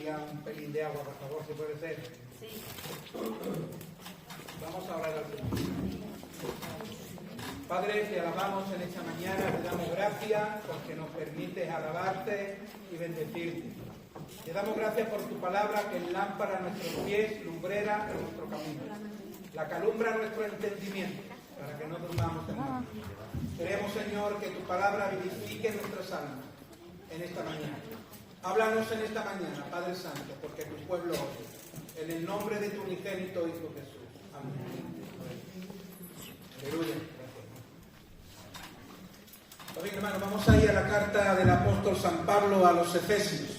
daría un pelín de agua, por favor, si puede ser. Sí. Vamos a orar al Señor. Padre, te alabamos en esta mañana, te damos gracias porque nos permites alabarte y bendecirte. Te damos gracias por tu palabra que es lámpara a nuestros pies, lumbrera en nuestro camino. La que alumbra nuestro entendimiento para que no durmamos en nada. Queremos, Señor, que tu palabra vivifique nuestras almas en esta mañana. Háblanos en esta mañana, Padre Santo, porque tu pueblo oye. En el nombre de tu unigénito Hijo Jesús. Amén. Aleluya. Bien, hermanos, vamos a ir a la carta del apóstol San Pablo a los Efesios.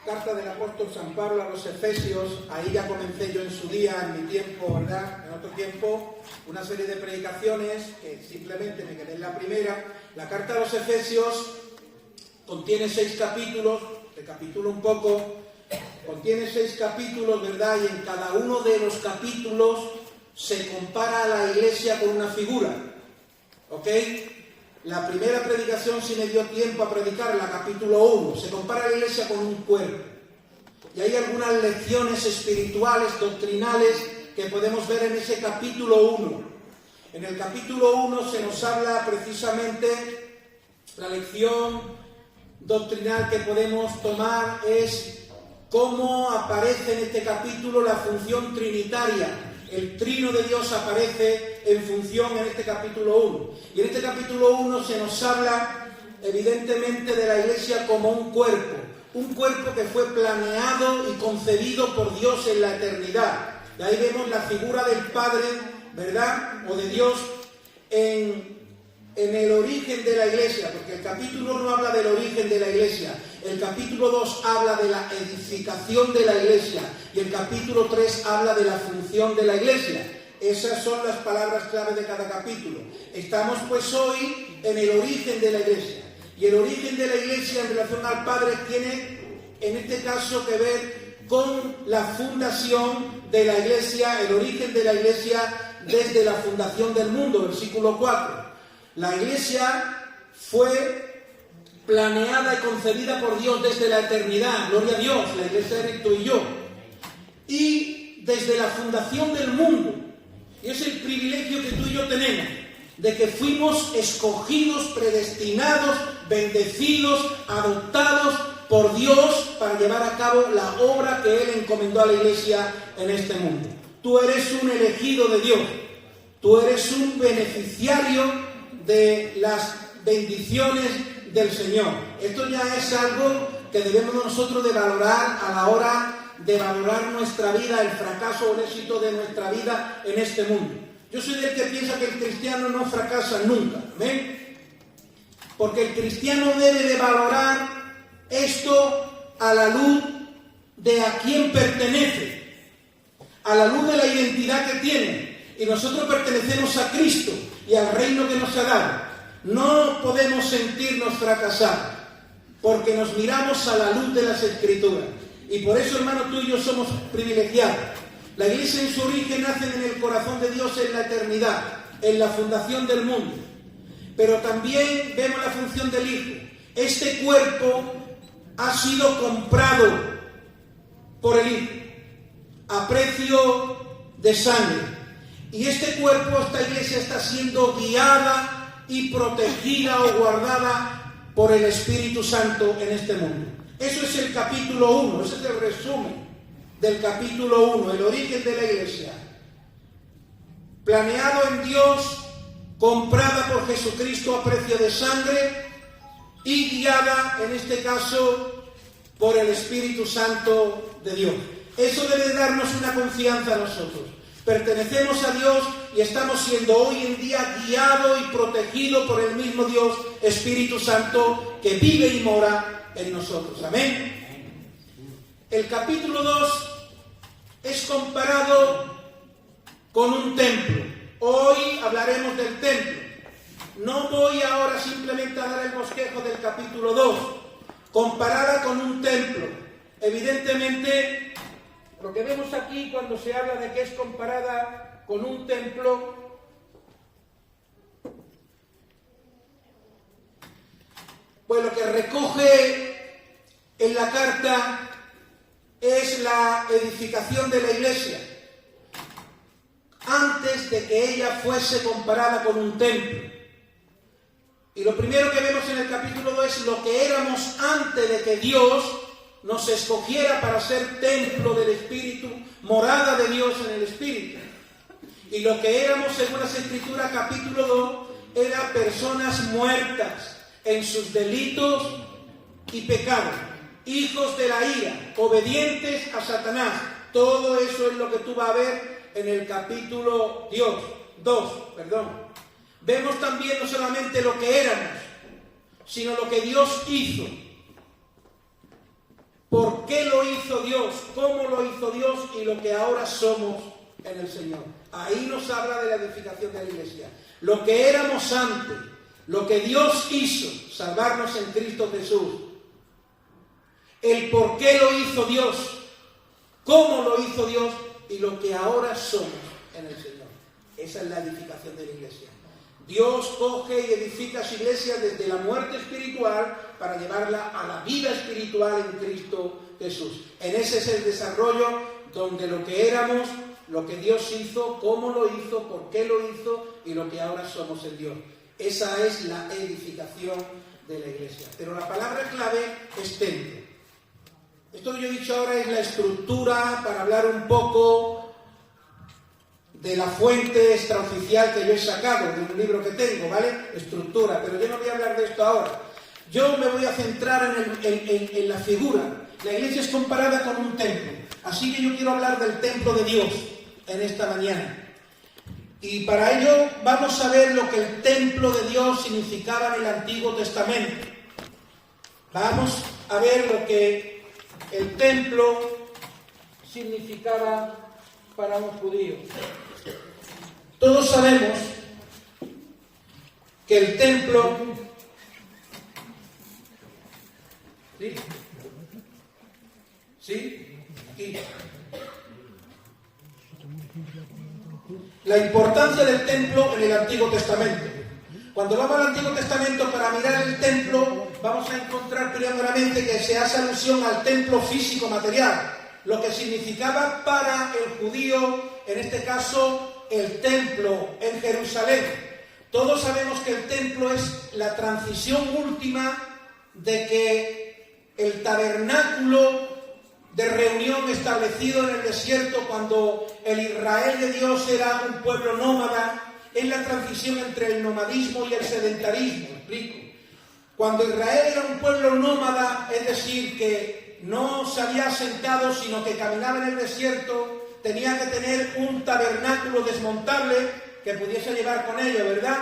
Carta del apóstol San Pablo a los Efesios. Ahí ya comencé yo en su día, en mi tiempo, ¿verdad? En otro tiempo, una serie de predicaciones que simplemente me quedé en la primera. La carta a los Efesios contiene 6 capítulos, recapitulo un poco, contiene 6 capítulos, ¿verdad? Y en cada uno de los capítulos se compara a la iglesia con una figura, ¿ok? La primera predicación, si me dio tiempo a predicarla, capítulo 1, se compara a la iglesia con un cuerpo. Y hay algunas lecciones espirituales, doctrinales, que podemos ver en ese capítulo 1. En el capítulo 1 se nos habla precisamente, la lección doctrinal que podemos tomar es cómo aparece en este capítulo la función trinitaria. El trino de Dios aparece en función en este capítulo 1. Y en este capítulo 1 se nos habla evidentemente de la iglesia como un cuerpo que fue planeado y concebido por Dios en la eternidad. Y ahí vemos la figura del Padre, ¿verdad? O de Dios en el origen de la iglesia, porque el capítulo 1 habla del origen de la iglesia, el capítulo 2 habla de la edificación de la iglesia y el capítulo 3 habla de la función de la iglesia. Esas son las palabras clave de cada capítulo. Estamos pues hoy en el origen de la iglesia, y el origen de la iglesia en relación al Padre tiene en este caso que ver con la fundación de la iglesia, el origen de la iglesia desde la fundación del mundo, versículo 4. La iglesia fue planeada y concebida por Dios desde la eternidad. Gloria a Dios, la iglesia eres tú y yo. Y desde la fundación del mundo. Y es el privilegio que tú y yo tenemos, de que fuimos escogidos, predestinados, bendecidos, adoptados por Dios para llevar a cabo la obra que Él encomendó a la iglesia en este mundo. Tú eres un elegido de Dios. Tú eres un beneficiario de las bendiciones del Señor. Esto ya es algo que debemos nosotros de valorar a la hora de valorar nuestra vida, el fracaso o el éxito de nuestra vida en este mundo. Yo soy del que piensa que el cristiano no fracasa nunca, ¿ven? Porque el cristiano debe de valorar esto a la luz de a quién pertenece, a la luz de la identidad que tiene. Y nosotros pertenecemos a Cristo y al reino que nos ha dado. No podemos sentirnos fracasados, porque nos miramos a la luz de las Escrituras. Y por eso, hermano, tú y yo somos privilegiados. La iglesia en su origen nace en el corazón de Dios en la eternidad, en la fundación del mundo. Pero también vemos la función del Hijo. Este cuerpo ha sido comprado por el Hijo a precio de sangre. Y este cuerpo, esta iglesia, está siendo guiada y protegida o guardada por el Espíritu Santo en este mundo. Eso es el capítulo 1, ese es el resumen del capítulo 1, el origen de la iglesia. Planeado en Dios, comprada por Jesucristo a precio de sangre y guiada, en este caso, por el Espíritu Santo de Dios. Eso debe darnos una confianza a nosotros. Pertenecemos a Dios y estamos siendo hoy en día guiados y protegidos por el mismo Dios, Espíritu Santo, que vive y mora en nosotros. Amén. El capítulo 2 es comparado con un templo. Hoy hablaremos del templo. No voy ahora simplemente a dar el bosquejo del capítulo 2. Comparada con un templo. Evidentemente, Lo que vemos aquí cuando se habla de que es comparada con un templo, pues lo que recoge en la carta es la edificación de la iglesia, antes de que ella fuese comparada con un templo. Y lo primero que vemos en el capítulo 2 es lo que éramos antes de que Dios nos escogiera para ser templo del Espíritu, morada de Dios en el Espíritu. Y lo que éramos, según las Escrituras, capítulo 2, eran personas muertas en sus delitos y pecados, hijos de la ira, obedientes a Satanás. Todo eso es lo que tú vas a ver en el capítulo 2. Vemos también no solamente lo que éramos, sino lo que Dios hizo. ¿Por qué lo hizo Dios? ¿Cómo lo hizo Dios? Y lo que ahora somos en el Señor. Ahí nos habla de la edificación de la iglesia. Lo que éramos antes, lo que Dios hizo, salvarnos en Cristo Jesús. El por qué lo hizo Dios, cómo lo hizo Dios y lo que ahora somos en el Señor. Esa es la edificación de la iglesia. Dios coge y edifica su iglesia desde la muerte espiritual para llevarla a la vida espiritual en Cristo Jesús. En ese es el desarrollo donde lo que éramos, lo que Dios hizo, cómo lo hizo, por qué lo hizo y lo que ahora somos en Dios. Esa es la edificación de la iglesia. Pero la palabra clave es templo. Esto que yo he dicho ahora es la estructura para hablar un poco de la fuente extraoficial que yo he sacado de un libro que tengo, ¿vale? Estructura, pero yo no voy a hablar de esto ahora. Yo me voy a centrar en la figura. La iglesia es comparada con un templo, así que yo quiero hablar del templo de Dios en esta mañana. Y para ello vamos a ver lo que el templo de Dios significaba en el Antiguo Testamento. Vamos a ver lo que el templo significaba para un judío. Todos sabemos que el templo, ¿sí? Aquí. La importancia del templo en el Antiguo Testamento. Cuando vamos al Antiguo Testamento para mirar el templo, vamos a encontrar primeramente que se hace alusión al templo físico material, lo que significaba para el judío, en este caso, el templo en Jerusalén. Todos sabemos que el templo es la transición última de que el tabernáculo de reunión establecido en el desierto cuando el Israel de Dios era un pueblo nómada, es la transición entre el nomadismo y el sedentarismo. Explico. Cuando Israel era un pueblo nómada, es decir, que no se había asentado, sino que caminaba en el desierto, tenía que tener un tabernáculo desmontable que pudiese llevar con ello, ¿verdad?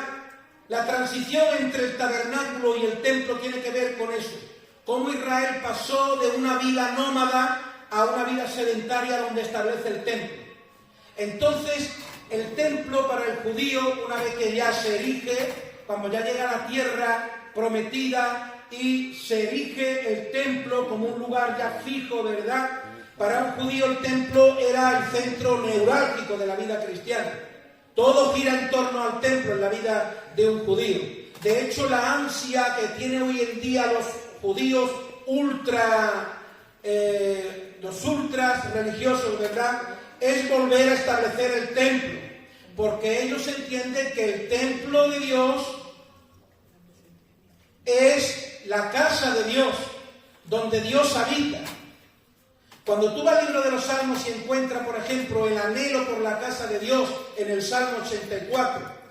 La transición entre el tabernáculo y el templo tiene que ver con eso. Cómo Israel pasó de una vida nómada a una vida sedentaria donde establece el templo. Entonces, el templo para el judío, una vez que ya se erige, cuando ya llega a la tierra prometida y se erige el templo como un lugar ya fijo, ¿verdad? Para un judío el templo era el centro neurálgico de la vida cristiana. Todo gira en torno al templo en la vida de un judío. De hecho, la ansia que tienen hoy en día los judíos los ultras religiosos, ¿verdad?, es volver a establecer el templo, porque ellos entienden que el templo de Dios es la casa de Dios, donde Dios habita. Cuando tú vas al libro de los Salmos y encuentras, por ejemplo, el anhelo por la casa de Dios en el Salmo 84,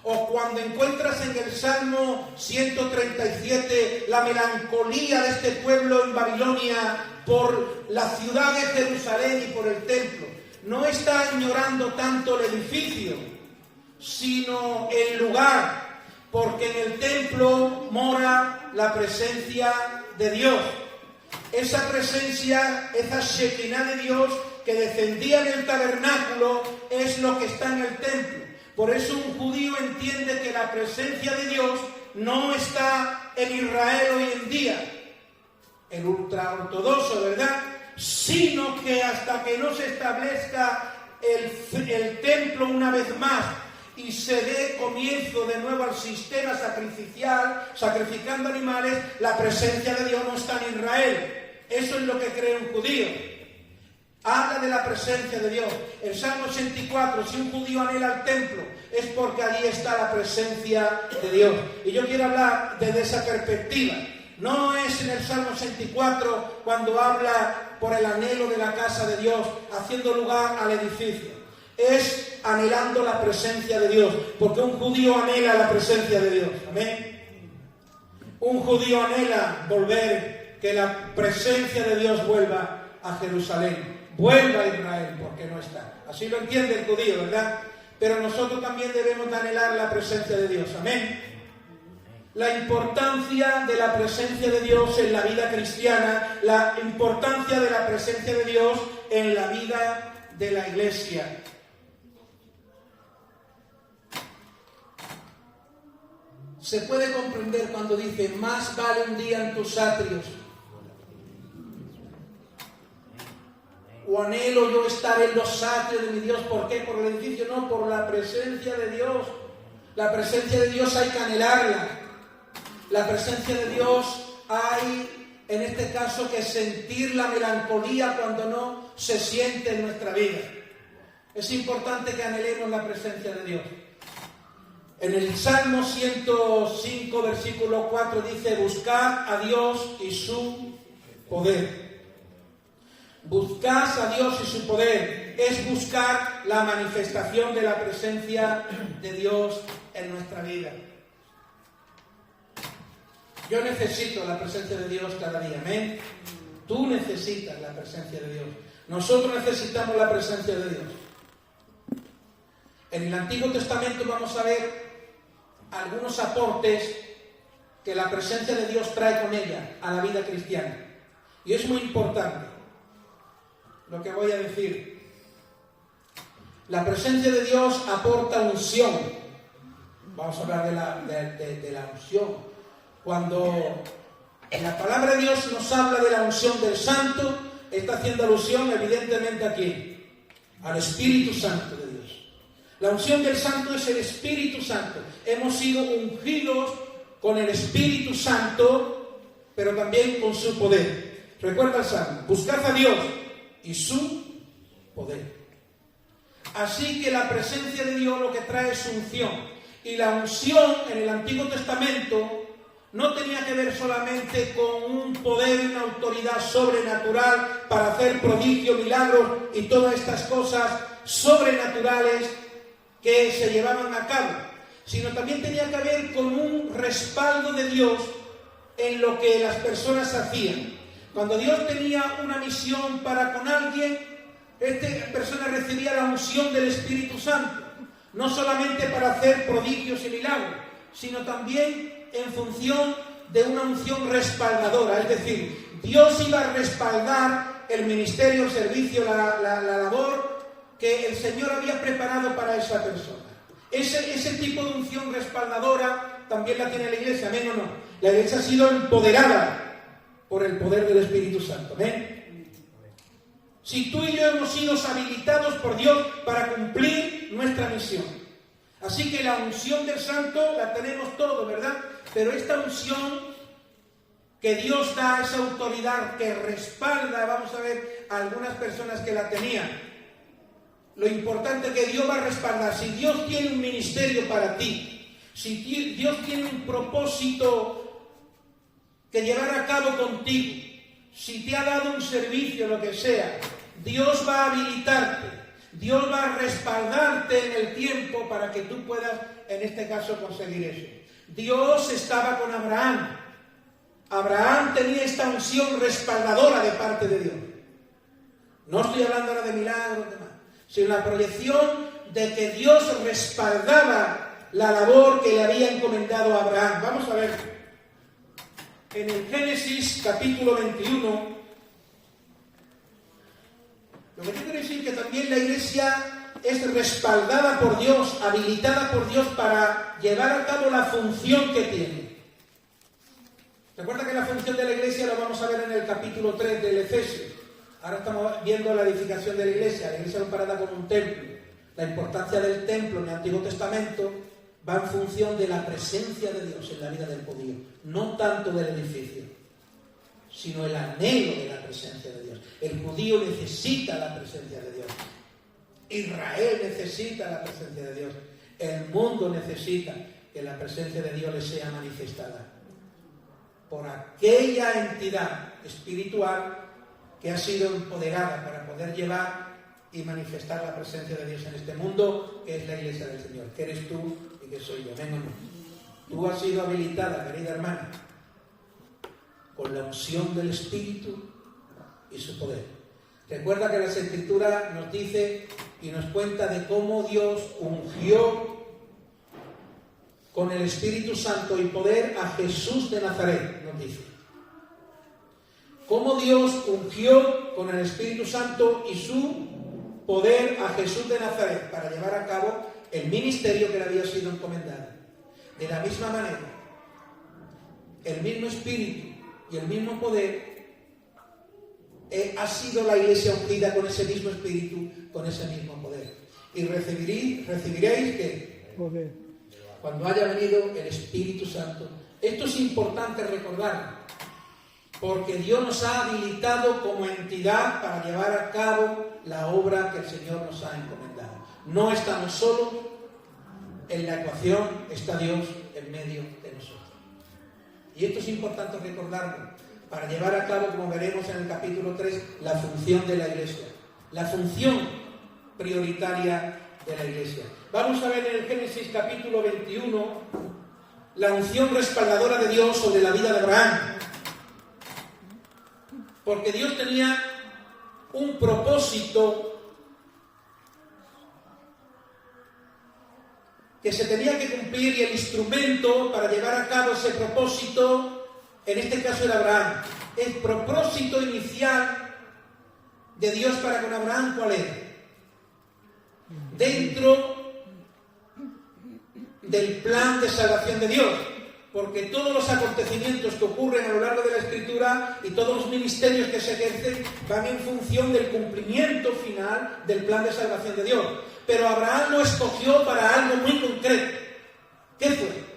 o cuando encuentras en el Salmo 137 la melancolía de este pueblo en Babilonia por la ciudad de Jerusalén y por el templo, no está añorando tanto el edificio, sino el lugar, porque en el templo mora la presencia de Dios. Esa presencia, esa Shekinah de Dios que descendía en el tabernáculo es lo que está en el templo. Por eso un judío entiende que la presencia de Dios no está en Israel hoy en día, el ultraortodoxo, ¿verdad?, sino que hasta que no se establezca el templo una vez más y se dé comienzo de nuevo al sistema sacrificial, sacrificando animales, la presencia de Dios no está en Israel. Eso es lo que cree un judío. Habla de la presencia de Dios. El Salmo 84, si un judío anhela el templo, es porque allí está la presencia de Dios. Y yo quiero hablar desde esa perspectiva. No es en el Salmo 84 cuando habla por el anhelo de la casa de Dios, haciendo lugar al edificio. Es anhelando la presencia de Dios, porque un judío anhela la presencia de Dios. Amén. Un judío anhela volver, que la presencia de Dios vuelva a Jerusalén, vuelva a Israel, porque no está. Así lo entiende el judío, ¿verdad? Pero nosotros también debemos de anhelar la presencia de Dios. Amén. La importancia de la presencia de Dios en la vida cristiana, la importancia de la presencia de Dios en la vida de la iglesia. Se puede comprender cuando dice, más vale un día en tus atrios. O anhelo yo estar en los atrios de mi Dios. ¿Por qué? Por el edificio, no, por la presencia de Dios. La presencia de Dios hay que anhelarla. La presencia de Dios hay, en este caso, que sentir la melancolía cuando no se siente en nuestra vida. Es importante que anhelemos la presencia de Dios. En el Salmo 105, versículo 4 dice, buscad a Dios y su poder. Buscad a Dios y su poder. Es buscar la manifestación de la presencia de Dios en nuestra vida. Yo necesito la presencia de Dios cada día. Amén. Tú necesitas la presencia de Dios. Nosotros necesitamos la presencia de Dios. En el Antiguo Testamento vamos a ver algunos aportes que la presencia de Dios trae con ella a la vida cristiana. Y es muy importante lo que voy a decir. La presencia de Dios aporta unción. Vamos a hablar de la unción. Cuando en la palabra de Dios nos habla de la unción del Santo, está haciendo alusión evidentemente aquí al Espíritu Santo de Dios. La unción del Santo es el Espíritu Santo. Hemos sido ungidos con el Espíritu Santo, pero también con su poder. Recuerda el Salmo, buscad a Dios y su poder. Así que la presencia de Dios lo que trae es unción. Y la unción en el Antiguo Testamento no tenía que ver solamente con un poder, una autoridad sobrenatural para hacer prodigios, milagros y todas estas cosas sobrenaturales que se llevaban a cabo, sino también tenía que ver con un respaldo de Dios en lo que las personas hacían. Cuando Dios tenía una misión para con alguien, esta persona recibía la unción del Espíritu Santo, no solamente para hacer prodigios y milagros, sino también en función de una unción respaldadora. Es decir, Dios iba a respaldar el ministerio, el servicio, la labor que el Señor había preparado para esa persona. Ese tipo de unción respaldadora también la tiene la iglesia, ¿amén o no? La iglesia ha sido empoderada por el poder del Espíritu Santo, ¿amén? Si tú y yo hemos sido habilitados por Dios para cumplir nuestra misión. Así que la unción del Santo la tenemos todos, ¿verdad? Pero esta unción que Dios da, esa autoridad que respalda, vamos a ver a algunas personas que la tenían. Lo importante es que Dios va a respaldar. Si Dios tiene un ministerio para ti, si Dios tiene un propósito que llevar a cabo contigo, si te ha dado un servicio, lo que sea, Dios va a habilitarte, Dios va a respaldarte en el tiempo para que tú puedas, en este caso, conseguir eso. Dios estaba con Abraham. Abraham tenía esta unción respaldadora de parte de Dios. No estoy hablando ahora de milagros, sino la proyección de que Dios respaldaba la labor que le había encomendado a Abraham. Vamos a ver, en el Génesis capítulo 21, lo que quiere decir que también la iglesia es respaldada por Dios, habilitada por Dios para llevar a cabo la función que tiene. Recuerda que la función de la iglesia la vamos a ver en el capítulo 3 del Efesios. Ahora estamos viendo la edificación de la iglesia comparada con un templo. La importancia del templo en el Antiguo Testamento va en función de la presencia de Dios en la vida del judío, no tanto del edificio, sino el anhelo de la presencia de Dios. El judío necesita la presencia de Dios. Israel necesita la presencia de Dios. El mundo necesita que la presencia de Dios le sea manifestada por aquella entidad espiritual que ha sido empoderada para poder llevar y manifestar la presencia de Dios en este mundo, que es la iglesia del Señor, que eres tú y que soy yo. Amén o no. Tú has sido habilitada, querida hermana, con la unción del Espíritu y su poder. Recuerda que las Escrituras nos dice y nos cuenta de cómo Dios ungió con el Espíritu Santo y poder a Jesús de Nazaret, nos dice. Cómo Dios ungió con el Espíritu Santo y su poder a Jesús de Nazaret para llevar a cabo el ministerio que le había sido encomendado. De la misma manera, el mismo Espíritu y el mismo poder ha sido la iglesia ungida con ese mismo Espíritu, con ese mismo poder. Y recibiréis que poder cuando haya venido el Espíritu Santo. Esto es importante recordarlo, porque Dios nos ha habilitado como entidad para llevar a cabo la obra que el Señor nos ha encomendado. No estamos solos en la ecuación, está Dios en medio de nosotros. Y esto es importante recordarlo para llevar a cabo, como veremos en el capítulo 3, la función de la iglesia, la función prioritaria de la iglesia. Vamos a ver en el Génesis capítulo 21 la unción respaldadora de Dios sobre la vida de Abraham. Porque Dios tenía un propósito que se tenía que cumplir, y el instrumento para llevar a cabo ese propósito, en este caso era Abraham. El propósito inicial de Dios para con Abraham, ¿cuál era? Dentro del plan de salvación de Dios. Porque todos los acontecimientos que ocurren a lo largo de la Escritura y todos los ministerios que se ejercen van en función del cumplimiento final del plan de salvación de Dios. Pero Abraham lo escogió para algo muy concreto. ¿Qué fue?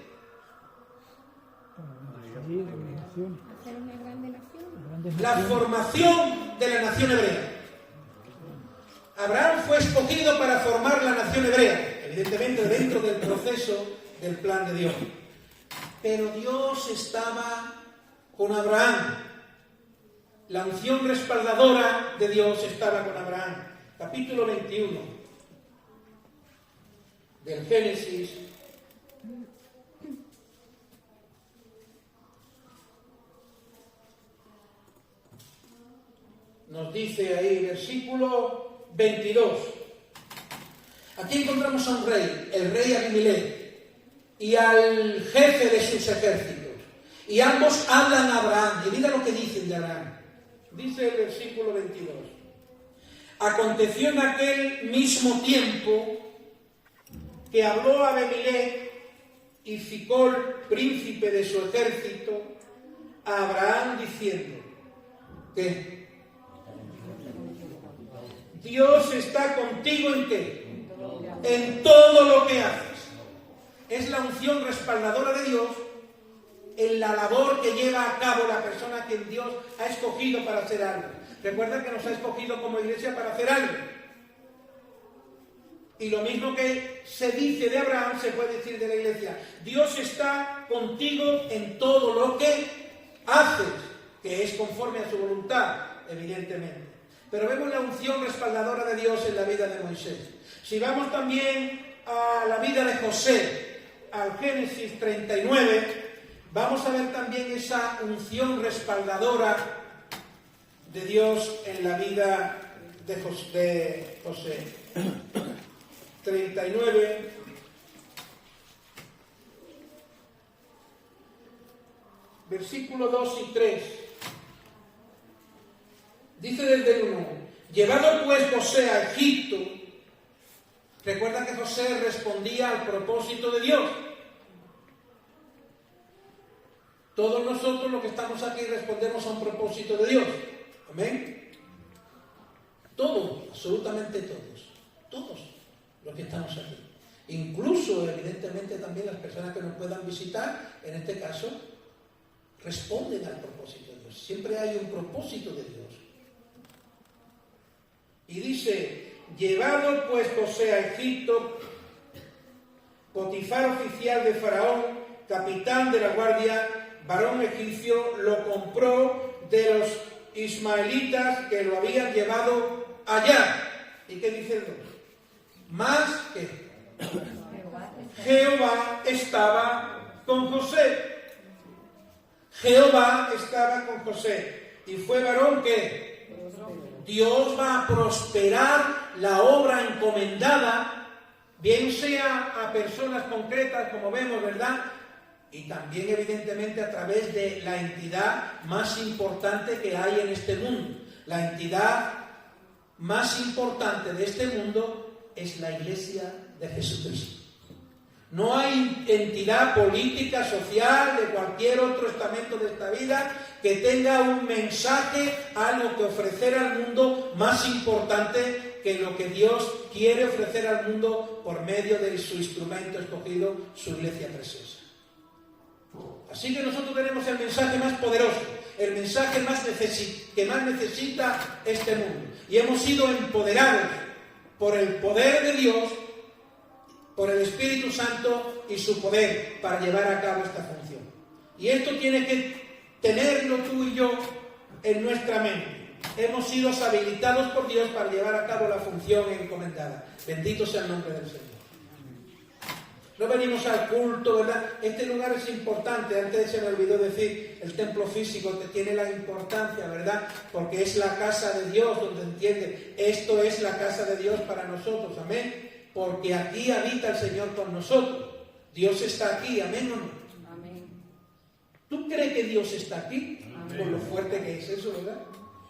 La formación de la nación hebrea. Abraham fue escogido para formar la nación hebrea, evidentemente dentro del proceso del plan de Dios. Pero Dios estaba con Abraham. La unción respaldadora de Dios estaba con Abraham. Capítulo 21 del Génesis. Nos dice ahí, versículo 22. Aquí encontramos a un rey, el rey Abimelech, y al jefe de sus ejércitos. Y ambos hablan a Abraham. Y mira lo que dicen de Abraham. Dice el versículo 22. Aconteció en aquel mismo tiempo que habló Abimelech y Ficol, príncipe de su ejército, a Abraham diciendo que Dios está contigo ¿en qué? En todo lo que haces. Es la unción respaldadora de Dios en la labor que lleva a cabo la persona que Dios ha escogido para hacer algo. Recuerda que nos ha escogido como iglesia para hacer algo. Y lo mismo que se dice de Abraham se puede decir de la iglesia. Dios está contigo en todo lo que haces, que es conforme a su voluntad, evidentemente. Pero vemos la unción respaldadora de Dios en la vida de Moisés. Si vamos también a la vida de José, al Génesis 39, vamos a ver también esa unción respaldadora de Dios en la vida de José. 39, versículo 2 y 3. Dice desde el 1, llevado pues José a Egipto. Recuerda que José respondía al propósito de Dios. Todos nosotros los que estamos aquí respondemos a un propósito de Dios. Amén. Todos, absolutamente todos los que estamos aquí. Incluso, evidentemente, también las personas que nos puedan visitar, en este caso, responden al propósito de Dios. Siempre hay un propósito de Dios. Y dice, llevado pues José a Egipto, Potifar, oficial de Faraón, capitán de la guardia, varón egipcio, lo compró de los ismaelitas que lo habían llevado allá. ¿Y qué dice el 2? Más que Jehová estaba con José. Jehová estaba con José. Y fue varón que Dios va a prosperar la obra encomendada, bien sea a personas concretas, como vemos, ¿verdad? Y también, evidentemente, a través de la entidad más importante que hay en este mundo. La entidad más importante de este mundo es la Iglesia de Jesucristo. No hay entidad política, social, de cualquier otro estamento de esta vida que tenga un mensaje, algo que ofrecer al mundo más importante que lo que Dios quiere ofrecer al mundo por medio de su instrumento escogido, su Iglesia preciosa. Así que nosotros tenemos el mensaje más poderoso, el mensaje que más necesita este mundo. Y hemos sido empoderados por el poder de Dios, por el Espíritu Santo y su poder para llevar a cabo esta función. Y esto tiene que tenerlo tú y yo en nuestra mente. Hemos sido habilitados por Dios para llevar a cabo la función encomendada. Bendito sea el nombre del Señor. No venimos al culto, ¿verdad? Este lugar es importante. Antes se me olvidó decir, el templo físico que tiene la importancia, ¿verdad? Porque es la casa de Dios, donde entiende, esto es la casa de Dios para nosotros, amén. Porque aquí habita el Señor con nosotros. Dios está aquí, amén o no. Amén. ¿Tú crees que Dios está aquí? Amén. Por lo fuerte que es eso, ¿verdad?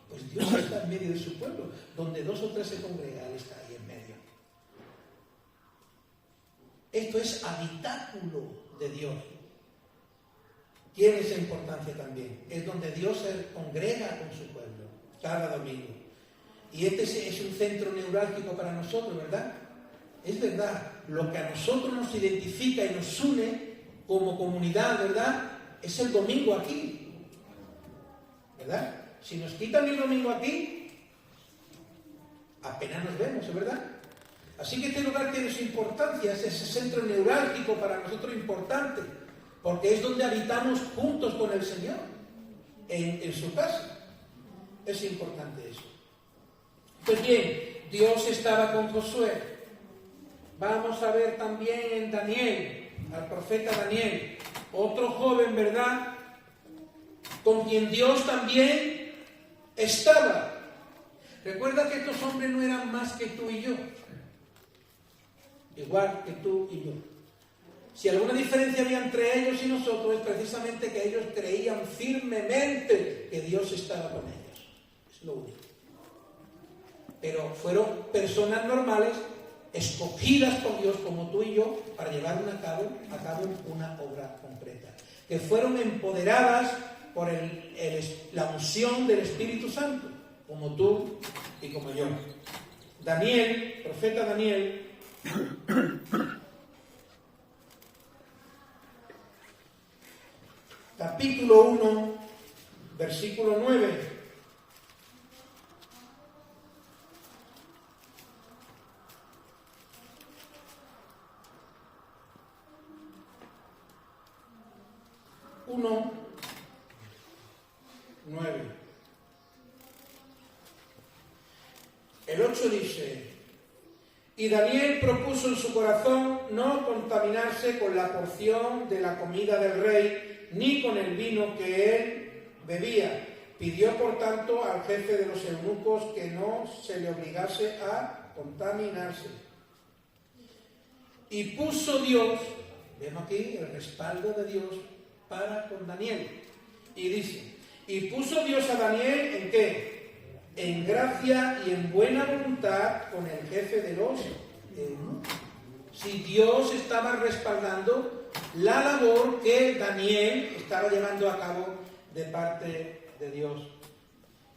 Pues Dios está en medio de su pueblo. Donde 2 o 3 se congregan, Él está ahí en medio. Esto es habitáculo de Dios. Tiene esa importancia también. Es donde Dios se congrega con su pueblo cada domingo. Y este es un centro neurálgico para nosotros, ¿verdad? Es verdad. Lo que a nosotros nos identifica y nos une como comunidad, ¿verdad? Es el domingo aquí. ¿Verdad? Si nos quitan el domingo aquí, apenas nos vemos, ¿verdad? Así que este lugar tiene su importancia, es ese centro neurálgico para nosotros importante, porque es donde habitamos juntos con el Señor, en su casa. Es importante eso. Pues bien, Dios estaba con Josué. Vamos a ver también en Daniel, al profeta Daniel, otro joven, ¿verdad?, con quien Dios también estaba. Recuerda que estos hombres no eran más que tú y yo. Igual que tú y yo. Si alguna diferencia había entre ellos y nosotros, es precisamente que ellos creían firmemente que Dios estaba con ellos. Es lo único. Pero fueron personas normales, escogidas por Dios como tú y yo, para llevar a cabo una obra concreta. Que fueron empoderadas por la unción del Espíritu Santo, como tú y como yo. Daniel, profeta Daniel, capítulo 1, versículo 9. El 8 dice: y Daniel propuso en su corazón no contaminarse con la porción de la comida del rey, ni con el vino que él bebía. Pidió, por tanto, al jefe de los eunucos que no se le obligase a contaminarse. Y puso Dios, vemos aquí el respaldo de Dios para con Daniel. Y dice, y puso Dios a Daniel ¿en qué? En gracia y en buena voluntad con el jefe de los eunucos. Si Dios estaba respaldando la labor que Daniel estaba llevando a cabo de parte de Dios.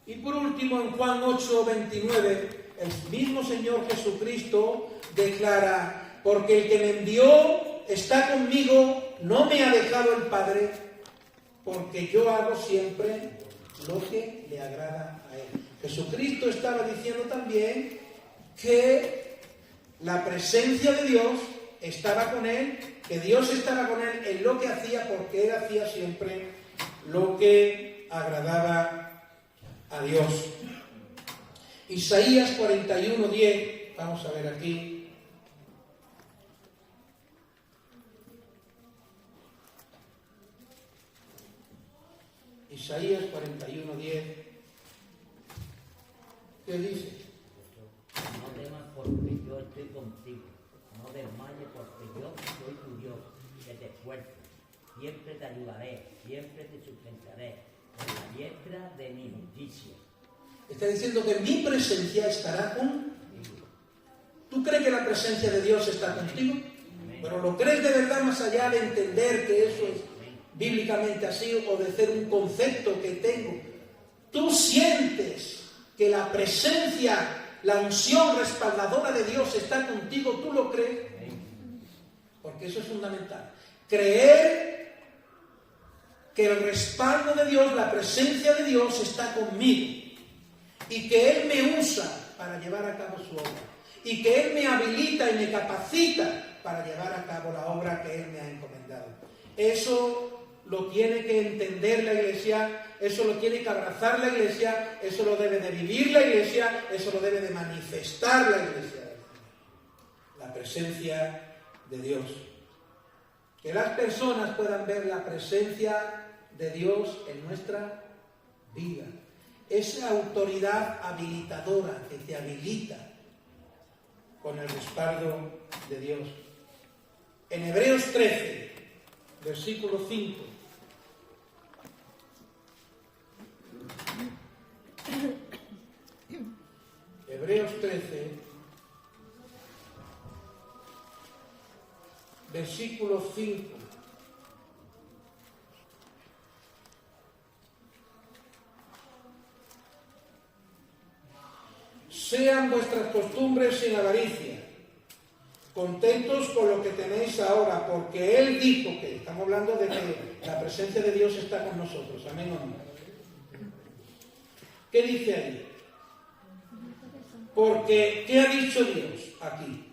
Y por último, en Juan 8:29, el mismo Señor Jesucristo declara: porque el que me envió está conmigo, no me ha dejado el Padre, porque yo hago siempre lo que le agrada a Él. Jesucristo estaba diciendo también que la presencia de Dios estaba con Él, que Dios estaba con Él en lo que hacía, porque Él hacía siempre lo que agradaba a Dios. Isaías 41:10, vamos a ver aquí. Isaías 41:10, ¿qué dice? No temas porque yo estoy contigo, no desmayes porque yo soy tu Dios, que te esfuerzo, siempre te ayudaré, siempre te sustentaré con la diestra de mi justicia. Está diciendo que mi presencia estará contigo. ¿Tú crees que la presencia de Dios está contigo? Pero ¿lo crees de verdad, más allá de entender que eso es bíblicamente así o de ser un concepto que tengo? ¿Tú sientes que la presencia, la unción respaldadora de Dios está contigo? ¿Tú lo crees? Porque eso es fundamental. Creer que el respaldo de Dios, la presencia de Dios está conmigo y que Él me usa para llevar a cabo su obra y que Él me habilita y me capacita para llevar a cabo la obra que Él me ha encomendado. Eso lo tiene que entender la Iglesia, eso lo tiene que abrazar la Iglesia, eso lo debe de vivir la Iglesia, eso lo debe de manifestar la Iglesia. La presencia de Dios. Que las personas puedan ver la presencia de Dios en nuestra vida. Esa autoridad habilitadora que te habilita con el respaldo de Dios. En Hebreos 13, versículo 5. Hebreos 13, versículo 5. Sean vuestras costumbres sin avaricia, contentos con lo que tenéis ahora, porque Él dijo que, estamos hablando de que la presencia de Dios está con nosotros, amén o no. ¿Qué dice ahí? Porque, ¿qué ha dicho Dios aquí?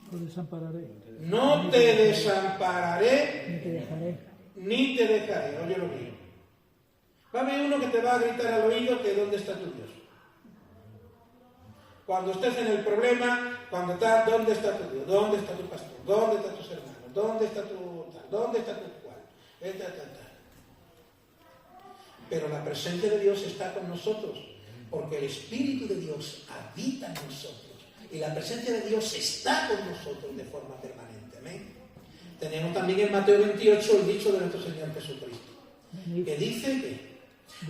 No te desampararé. No te desampararé, Ni te dejaré. ni te dejaré. Oye lo mío. Va a haber uno que te va a gritar al oído que ¿dónde está tu Dios? Cuando estés en el problema, cuando estás, ¿dónde está tu Dios? ¿Dónde está tu pastor? ¿Dónde están tus hermanos? ¿Dónde está tu tal? ¿Dónde está tu cual? Pero la presencia de Dios está con nosotros, porque el Espíritu de Dios habita en nosotros. Y la presencia de Dios está con nosotros de forma permanente. ¿Amén? Tenemos también en Mateo 28 el dicho de nuestro Señor Jesucristo, que dice que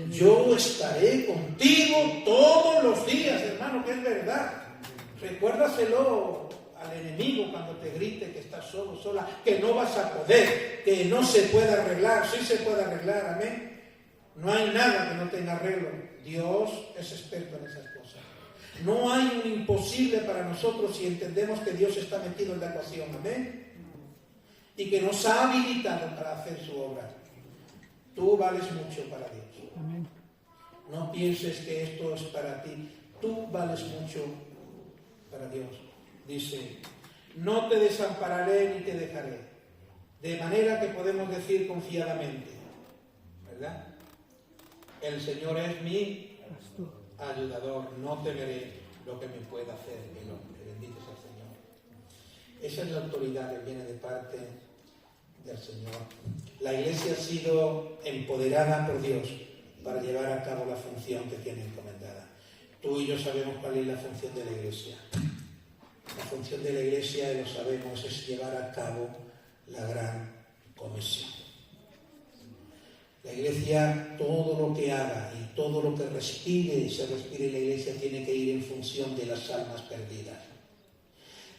yo estaré contigo todos los días, hermano, que es verdad. Recuérdaselo al enemigo cuando te grite que estás solo, sola, que no vas a poder, que no se puede arreglar. Sí se puede arreglar, amén. No hay nada que no tenga arreglo. Dios es experto en esas cosas. No hay un imposible para nosotros si entendemos que Dios está metido en la ecuación, amén. Y que nos ha habilitado para hacer su obra. Tú vales mucho para Dios. Amén. No pienses que esto es para ti. Tú vales mucho para Dios. Dice, no te desampararé ni te dejaré. De manera que podemos decir confiadamente, ¿verdad? El Señor es mi ayudador. No temeré lo que me pueda hacer el hombre. Bendito sea el Señor. Esa es la autoridad que viene de parte del Señor. La Iglesia ha sido empoderada por Dios para llevar a cabo la función que tiene encomendada. Tú y yo sabemos cuál es la función de la Iglesia. La función de la Iglesia, y lo sabemos, es llevar a cabo la gran comisión. La Iglesia, todo lo que haga y todo lo que respire y se respire en la Iglesia tiene que ir en función de las almas perdidas.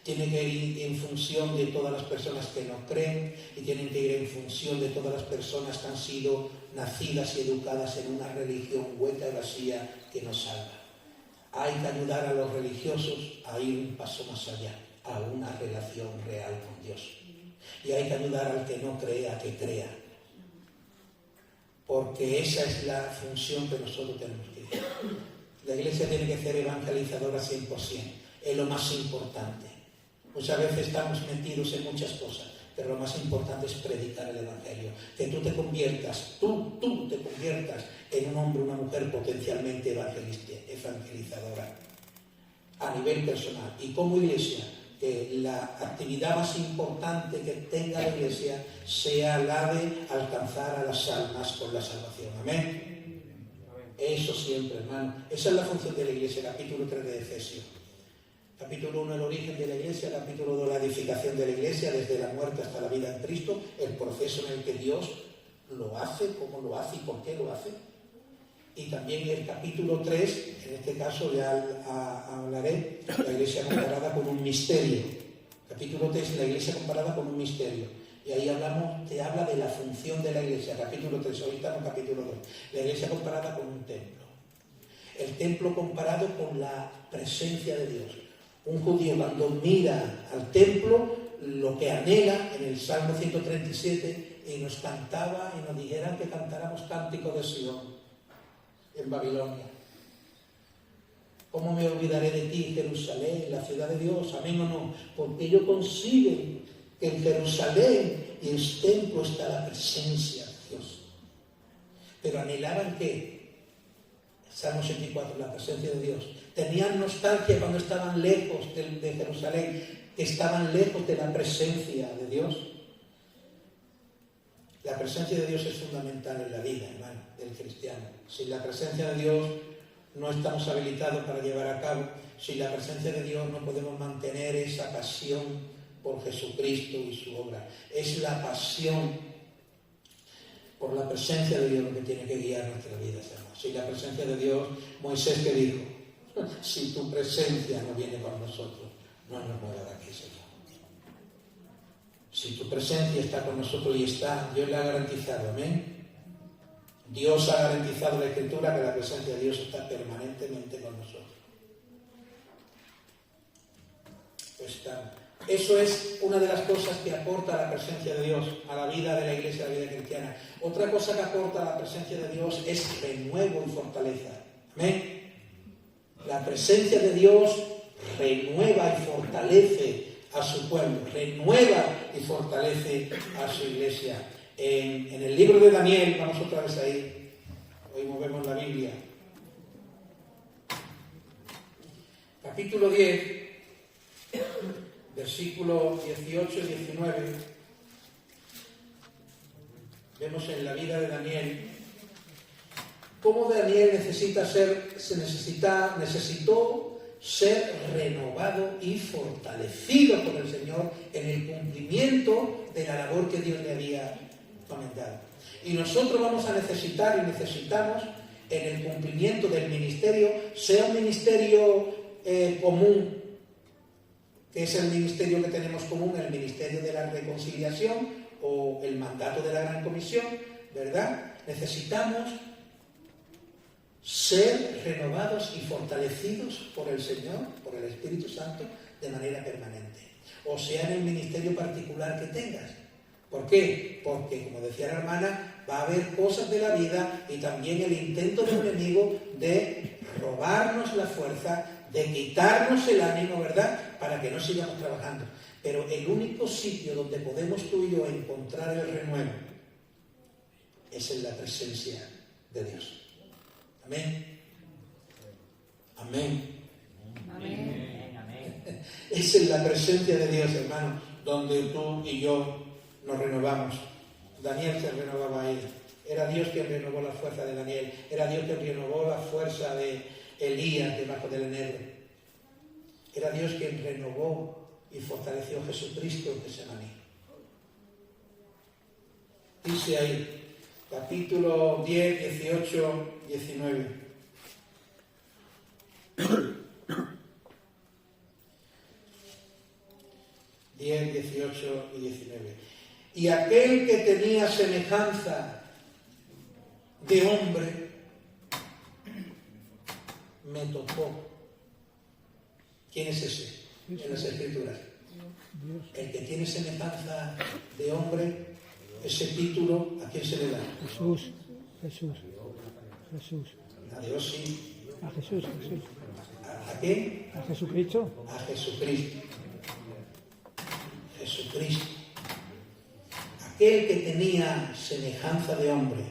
tiene que ir en función de todas las personas que no creen y tienen que ir en función de todas las personas que han sido nacidas y educadas en una religión hueca y vacía que no salva. Hay que ayudar a los religiosos a ir un paso más allá, a una relación real con Dios. Y hay que ayudar al que no cree a que crea. Porque esa es la función que nosotros tenemos que hacer. La Iglesia tiene que ser evangelizadora 100%. Es lo más importante. Muchas veces estamos metidos en muchas cosas, pero lo más importante es predicar el Evangelio. Que tú te conviertas, tú te conviertas en un hombre o una mujer potencialmente evangelizadora a nivel personal. Y como Iglesia, que la actividad más importante que tenga la Iglesia sea la de alcanzar a las almas con la salvación. Amén. Eso siempre, hermano. Esa es la función de la Iglesia, capítulo 3 de Efesios. Capítulo 1, el origen de la Iglesia. Capítulo 2, la edificación de la Iglesia, desde la muerte hasta la vida en Cristo. El proceso en el que Dios lo hace, cómo lo hace y por qué lo hace. Y también el capítulo 3, en este caso ya hablaré, la Iglesia comparada con un misterio. Capítulo 3, la Iglesia comparada con un misterio. Y ahí te habla de la función de la Iglesia. Capítulo 3, ahorita en capítulo 2. La Iglesia comparada con un templo. El templo comparado con la presencia de Dios. Un judío cuando mira al templo, lo que anhela en el Salmo 137, y nos cantaba y nos dijeran que cantáramos cántico de Sion en Babilonia. ¿Cómo me olvidaré de ti, Jerusalén, la ciudad de Dios? Amén o no. Porque ellos conciben que en Jerusalén y en el templo está la presencia de Dios. Pero anhelaban que Salmo 84, la presencia de Dios. Tenían nostalgia cuando estaban lejos de Jerusalén, que estaban lejos de la presencia de Dios. La presencia de Dios es fundamental en la vida, hermano, del cristiano. Sin la presencia de Dios no estamos habilitados para llevar a cabo. Sin la presencia de Dios no podemos mantener esa pasión por Jesucristo y su obra. Es la pasión por la presencia de Dios lo que tiene que guiar nuestras vidas, hermano. Sin la presencia de Dios, Moisés que dijo, si tu presencia no viene con nosotros, no nos mueva de aquí, Señor. Si tu presencia está con nosotros y está, Dios le ha garantizado, amén. Dios ha garantizado en la Escritura que la presencia de Dios está permanentemente con nosotros. Eso es una de las cosas que aporta la presencia de Dios a la vida de la Iglesia, a la vida cristiana. Otra cosa que aporta la presencia de Dios es renuevo y fortaleza. Amén. La presencia de Dios renueva y fortalece a su pueblo, renueva y fortalece a su Iglesia. En el libro de Daniel, vamos otra vez ahí, hoy movemos la Biblia, capítulo 10, versículos 18 y 19, vemos en la vida de Daniel cómo Daniel necesitó ser renovado y fortalecido por el Señor en el cumplimiento de la labor que Dios le había comentado. Y nosotros vamos a necesitar y necesitamos en el cumplimiento del ministerio, sea un ministerio común, que es el ministerio que tenemos común, el ministerio de la reconciliación o el mandato de la Gran Comisión, ¿verdad? Necesitamos ser renovados y fortalecidos por el Señor, por el Espíritu Santo, de manera permanente. O sea, en el ministerio particular que tengas. ¿Por qué? Porque, como decía la hermana, va a haber cosas de la vida y también el intento del enemigo de robarnos la fuerza, de quitarnos el ánimo, ¿verdad?, para que no sigamos trabajando. Pero el único sitio donde podemos tú y yo encontrar el renuevo es en la presencia de Dios. Amén. Amén. Amén. Amén. Es en la presencia de Dios, hermano, donde tú y yo nos renovamos. Daniel se renovaba ahí. Era Dios quien renovó la fuerza de Daniel. Era Dios quien renovó la fuerza de Elías debajo del enebro. Era Dios quien renovó y fortaleció a Jesucristo en Getsemaní. Dice ahí, capítulo 10, 18, 19. 10, 18 y 19. Y aquel que tenía semejanza de hombre me tocó. ¿Quién es ese en las Escrituras? Dios. El que tiene semejanza de hombre, ese título, ¿a quién se le da? Jesús. Jesús. Jesús. A Dios sí. A Jesús. Jesús. ¿A quién? A Jesucristo. A Jesucristo. Jesucristo. Aquel que tenía semejanza de hombre.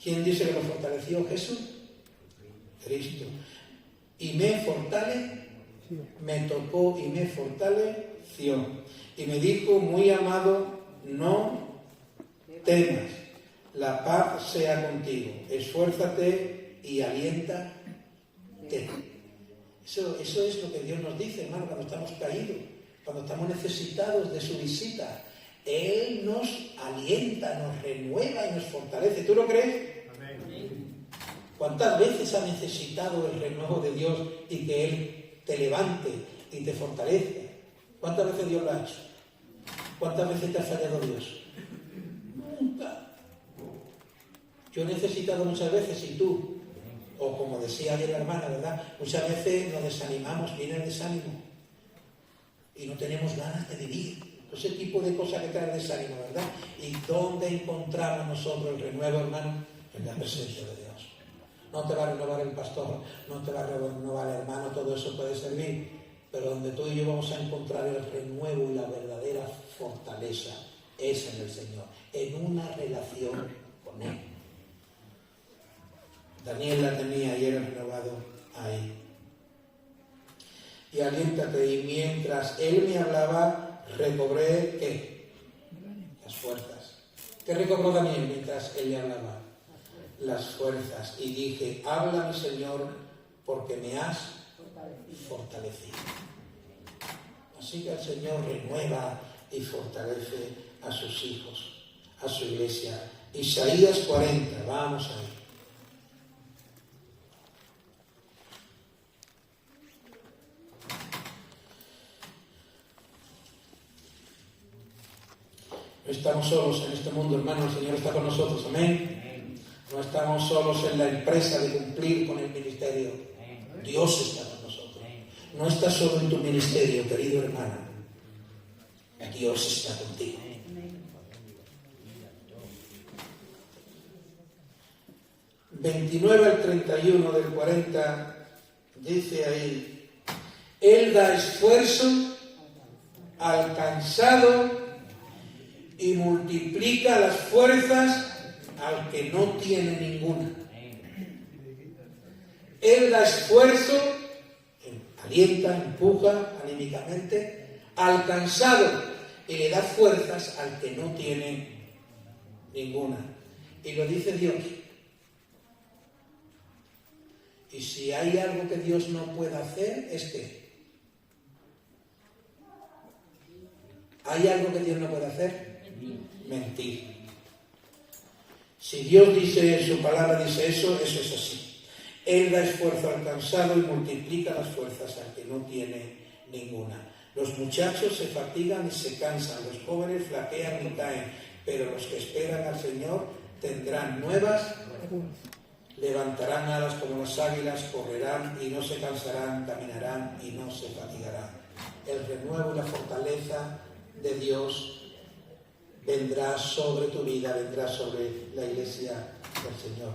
¿Quién dice que lo fortaleció? Jesús. Cristo. Y me fortale, Sí. me tocó y me fortaleció. Y me dijo, muy amado, no temas, la paz sea contigo, esfuérzate y aliéntate. Eso es lo que Dios nos dice, hermano, cuando estamos caídos, cuando estamos necesitados de su visita. Él nos alienta, nos renueva y nos fortalece. ¿Tú lo crees? ¿Cuántas veces has necesitado el renuevo de Dios y que Él te levante y te fortalezca? ¿Cuántas veces Dios lo ha hecho? ¿Cuántas veces te ha fallado Dios? Nunca. Yo he necesitado muchas veces, y tú, o como decía ayer la hermana, ¿verdad? Muchas veces nos desanimamos, viene el desánimo y no tenemos ganas de vivir. Ese tipo de cosas que trae el desánimo, ¿verdad? ¿Y dónde encontramos nosotros el renuevo, hermano? En la presencia de Dios. No te va a renovar el pastor, no te va a renovar el hermano, todo eso puede servir, pero donde tú y yo vamos a encontrar el renuevo y la verdadera fortaleza es en el Señor, en una relación con Él. Daniel la tenía y era renovado ahí. Y aliéntate, y mientras él me hablaba, recobré, ¿qué? Las fuerzas. ¿Qué recobró Daniel mientras él le hablaba? Las fuerzas. Y dije, habla mi Señor, porque me has fortalecido. Así que el Señor renueva y fortalece a sus hijos, a su iglesia. Isaías 40, vamos ahí. No estamos solos en este mundo, hermano, el Señor está con nosotros, amén. No estamos solos en la empresa de cumplir con el ministerio. Dios está con nosotros. No estás solo en tu ministerio, querido hermano. Dios está contigo. 29 al 31 del 40 dice ahí: Él da esfuerzo al cansado y multiplica las fuerzas al que no tiene ninguna. Él da esfuerzo, alienta, empuja anímicamente al cansado y le da fuerzas al que no tiene ninguna. Y lo dice Dios. Y si hay algo que Dios no puede hacer, es que ¿hay algo que Dios no puede hacer? Mentir. Si Dios dice en su palabra, dice eso, eso es así. Él da esfuerzo al cansado y multiplica las fuerzas al que no tiene ninguna. Los muchachos se fatigan y se cansan, los jóvenes flaquean y caen, pero los que esperan al Señor tendrán nuevas, levantarán alas como las águilas, correrán y no se cansarán, caminarán y no se fatigarán. El renuevo y la fortaleza de Dios vendrá sobre tu vida, vendrá sobre la iglesia del Señor.